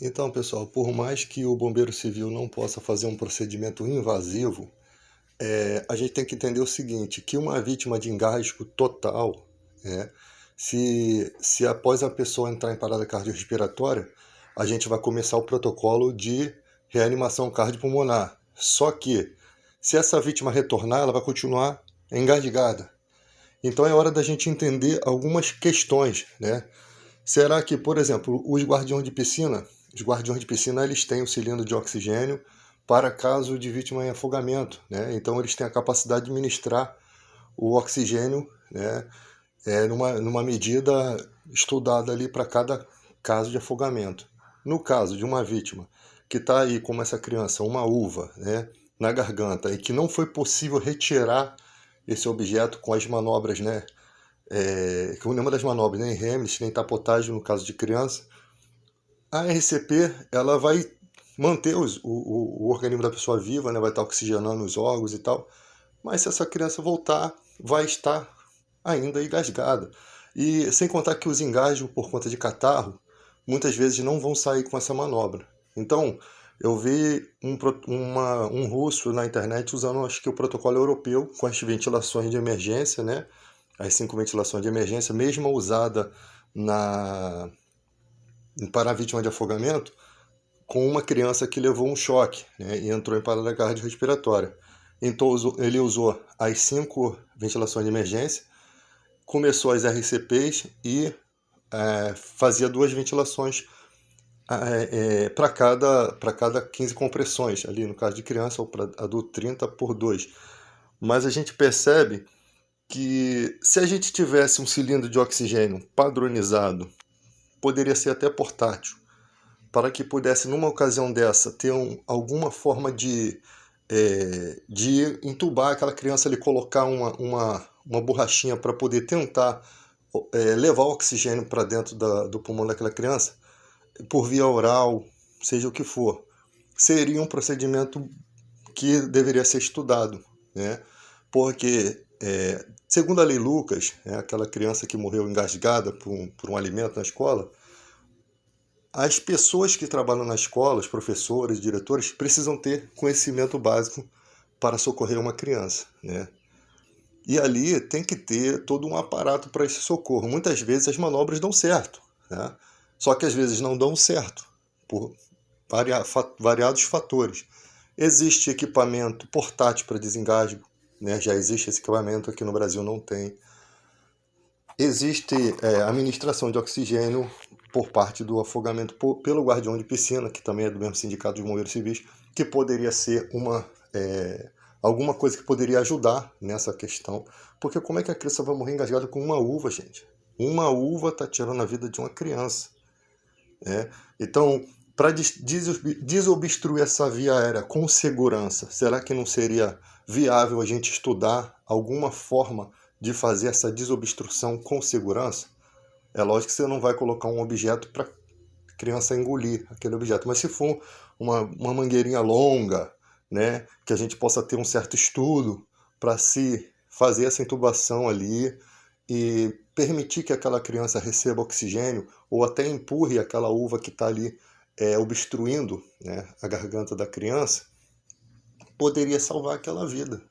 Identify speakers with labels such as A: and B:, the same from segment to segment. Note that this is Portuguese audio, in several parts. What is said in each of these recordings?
A: Então, pessoal, por mais que o bombeiro civil não possa fazer um procedimento invasivo, a gente tem que entender o seguinte, que uma vítima de engasgo total, né, se após a pessoa entrar em parada cardiorrespiratória, a gente vai começar o protocolo de reanimação cardiopulmonar. Só que, se essa vítima retornar, ela vai continuar engasgada. Então é hora da gente entender algumas questões, né? Será que, por exemplo, os guardiões de piscina, eles têm o cilindro de oxigênio para caso de vítima em afogamento, né? Então eles têm a capacidade de ministrar o oxigênio, né? Numa medida estudada ali para cada caso de afogamento. No caso de uma vítima que está aí, como essa criança, uma uva, né, na garganta e que não foi possível retirar esse objeto com as manobras, né, que nenhuma das manobras, nem Heimlich, nem tapotagem no caso de criança, a RCP ela vai manter o organismo da pessoa viva, né, vai estar oxigenando os órgãos e tal, mas se essa criança voltar, vai estar ainda engasgada. E sem contar que os engasgos por conta de catarro, muitas vezes não vão sair com essa manobra. Então, eu vi um russo na internet usando, acho que o protocolo europeu, com as ventilações de emergência, né? As 5 ventilações de emergência, mesmo usada na, para a vítima de afogamento, com uma criança que levou um choque, né, e entrou em parada cardiorrespiratória. Então ele usou as 5 ventilações de emergência, começou as RCPs e fazia 2 ventilações para cada 15 compressões, ali no caso de criança, ou para adulto 30 por 2. Mas a gente percebe que se a gente tivesse um cilindro de oxigênio padronizado, poderia ser até portátil, para que pudesse, numa ocasião dessa, ter alguma forma de entubar aquela criança ali, colocar uma borrachinha para poder tentar levar o oxigênio para dentro do pulmão daquela criança, por via oral, seja o que for. Seria um procedimento que deveria ser estudado, né? Porque, segundo a lei Lucas, aquela criança que morreu engasgada por um alimento na escola, as pessoas que trabalham na escola, os professores, diretores, precisam ter conhecimento básico para socorrer uma criança, né? E ali tem que ter todo um aparato para esse socorro. Muitas vezes as manobras dão certo, né? Só que às vezes não dão certo por variados fatores. Existe equipamento portátil para desengasgo, né? Já existe esse equipamento, aqui no Brasil não tem. Existe administração de oxigênio por parte do afogamento pelo guardião de piscina, que também é do mesmo sindicato de bombeiros civis, que poderia ser alguma coisa que poderia ajudar nessa questão. Porque como é que a criança vai morrer engasgada com uma uva, gente? Uma uva está tirando a vida de uma criança, né? Então, para desobstruir essa via aérea com segurança, será que não seria viável a gente estudar alguma forma de fazer essa desobstrução com segurança? É lógico que você não vai colocar um objeto para a criança engolir aquele objeto, mas se for uma mangueirinha longa, né, que a gente possa ter um certo estudo para se fazer essa intubação ali e permitir que aquela criança receba oxigênio ou até empurre aquela uva que está ali obstruindo, né, a garganta da criança, poderia salvar aquela vida.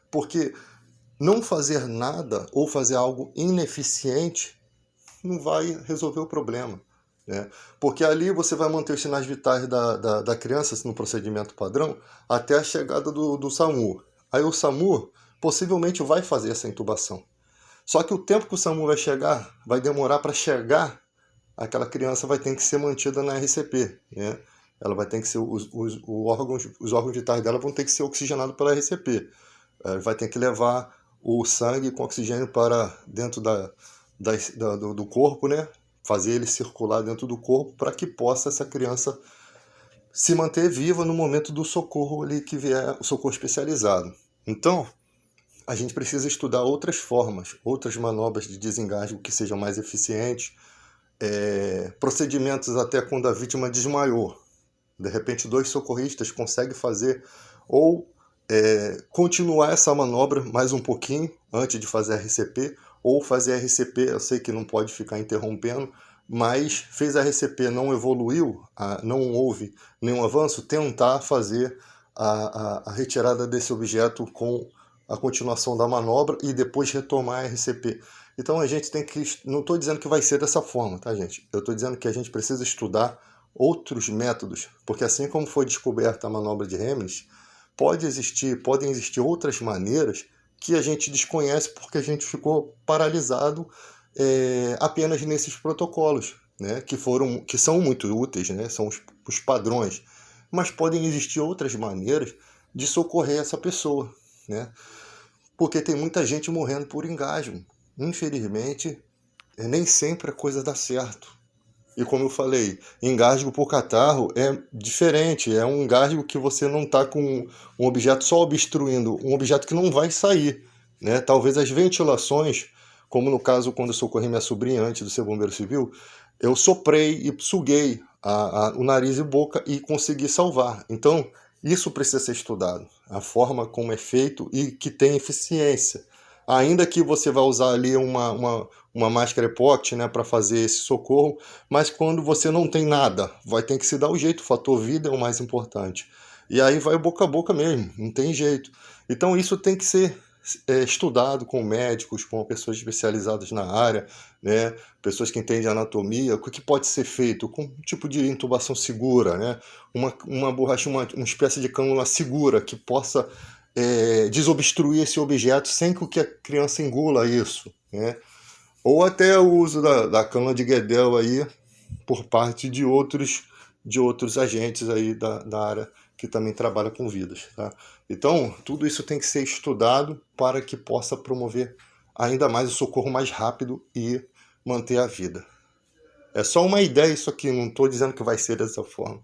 A: Porque não fazer nada ou fazer algo ineficiente não vai resolver o problema, né? Porque ali você vai manter os sinais vitais da criança no procedimento padrão até a chegada do SAMU. Aí o SAMU possivelmente vai fazer essa intubação. Só que o tempo que o SAMU vai demorar para chegar, aquela criança vai ter que ser mantida na RCP, né? Ela vai ter que ser, os órgãos vitais dela vão ter que ser oxigenados pela RCP. Vai ter que levar o sangue com oxigênio para dentro do corpo, né? Fazer ele circular dentro do corpo para que possa essa criança se manter viva no momento do socorro ali que vier, o socorro especializado. Então, a gente precisa estudar outras formas, outras manobras de desengasgo que sejam mais eficientes, procedimentos até quando a vítima desmaiou. De repente, 2 socorristas conseguem fazer ou continuar essa manobra mais um pouquinho antes de fazer a RCP, ou fazer a RCP, eu sei que não pode ficar interrompendo, mas fez a RCP, não evoluiu, não houve nenhum avanço, tentar fazer a retirada desse objeto com a continuação da manobra e depois retomar a RCP. Então a gente tem que, não estou dizendo que vai ser dessa forma, tá, gente? Eu estou dizendo que a gente precisa estudar outros métodos, porque assim como foi descoberta a manobra de Hamilton, podem existir outras maneiras que a gente desconhece porque a gente ficou paralisado apenas nesses protocolos, né, que são muito úteis, né, são os padrões, mas podem existir outras maneiras de socorrer essa pessoa, né, porque tem muita gente morrendo por engasgo. Infelizmente, nem sempre a coisa dá certo. E como eu falei, engasgo por catarro é diferente, é um engasgo que você não está com um objeto só obstruindo, um objeto que não vai sair, né? Talvez as ventilações, como no caso quando eu socorri minha sobrinha antes de ser bombeiro civil, eu soprei e suguei o nariz e boca e consegui salvar. Então, isso precisa ser estudado, a forma como é feito e que tem eficiência. Ainda que você vai usar ali uma máscara EPOC, né, para fazer esse socorro, mas quando você não tem nada, vai ter que se dar o jeito, o fator vida é o mais importante. E aí vai boca a boca mesmo, não tem jeito. Então isso tem que ser estudado com médicos, com pessoas especializadas na área, né, pessoas que entendem anatomia, o que pode ser feito com um tipo de intubação segura, né, uma borracha, uma espécie de cânula segura que possa desobstruir esse objeto sem que a criança engula isso, né? Ou até o uso da cânula de Guedel aí por parte de outros agentes aí da área que também trabalha com vidas, tá? Então, tudo isso tem que ser estudado para que possa promover ainda mais o socorro mais rápido e manter a vida. É só uma ideia isso aqui, não estou dizendo que vai ser dessa forma.